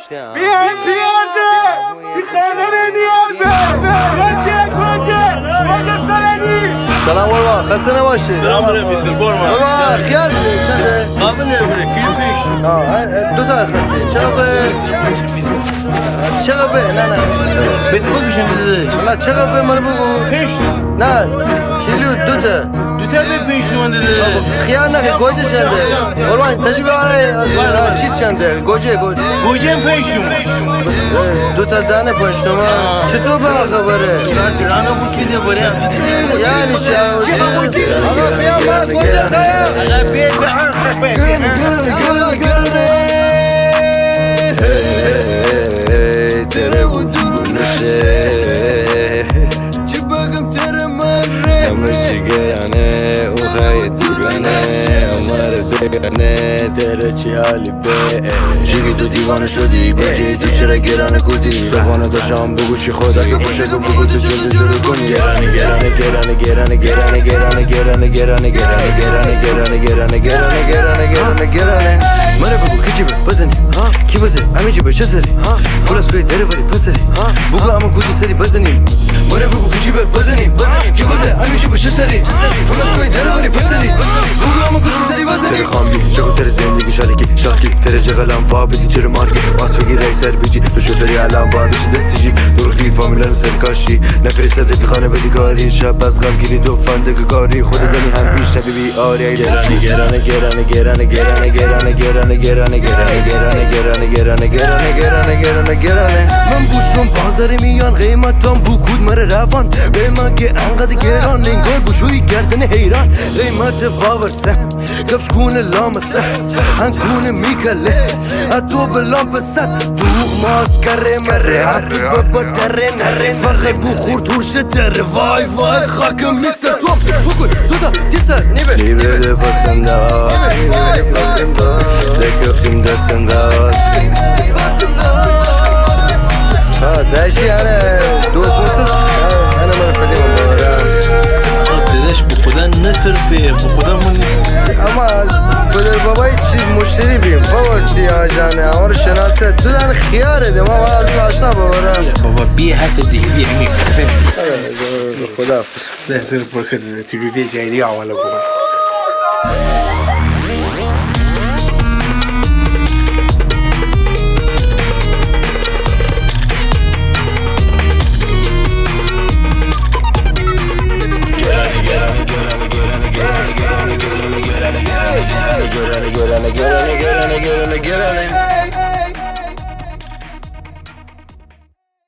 بیاین پیاده تی خیلی نیار بچه فلانی. سلام قربان، خسته نباشی. سلام علیکم قربان. بابا خیار بده چنده؟ قابل نمیره کیلو پیش. دو تا خسته. چقدر به؟ نه بهت بگوشم بده. نه چقدر به من بگو. پیش. نه کیلو دو تا. دو تا به پیش تومن داده. خیار نه گوجه چنده؟ قربان تشریف بیاره. چیز چنده؟ گوجه. گوجه پیش تومن. دو تا دانه پنج تومن. چطور به خبره؟ رانا بوسیده بره. یعنی چه؟ آقا بیا من گوجه ترى ودور نشه چه بگم ترى من ره همه چگرانه او خواهی دورانه امار بگانه ترى چی حالی به چیگی تو دیوانه شدی گوشی تو چرا گرانه کودی صبحانه داشتم بگوشی خودی سگه پوشه که بگو تو جلد جلو کنی گرانه منه بگو کی جیبه بزنی کی بزه همین جیبه چه سری خلاص کوی دره بری پسری بگو اما کجا سری بزنیم منه بگو کی جیبه بزنیم کی بزه همین جیبه چه سری خلاص کوی دره بری پسری بگو اما کجا سری بزنیم تر خامگی چگو تر زندگی شاکی تر جغلم وابدی چرا مارگی واس بگیره سر بیجی تو شتری الان باید بشی دستیجی درختی فامیلان سرکاشی نفرستد رفی خانه بدی کاری شب از غم گیری تو فندگاری خود دنی هم پیش نبی آری گرانه من بوشم بازاری میان قیمتام بکود مره روان به من که انقدر گران انگار بوشوی گردن حیران قیمت واورسم کفش کونه لامسه هنکونه میکله اتو بلام بسد دوغ ماز کره مره اتو بابا دره نره فقط بخور توشه دره وای خاکم میسر تو فکر دوتا تیسر نیبه پسنداز دکفتیم دستنداز داشی یعنی دوستوست انا من فدیم بارم داداش به خدا نصرفه به خدا من اما از پدر بابای چی مشتری بیم بابا سیاه جانه اما رو شناسه دو دن خیاره ده ما باید آشنا ببارم بابا بی حرف دیگه بی همین خدا لحظه برکت ده تلویزیون جایدی عوالا بابا Get on it.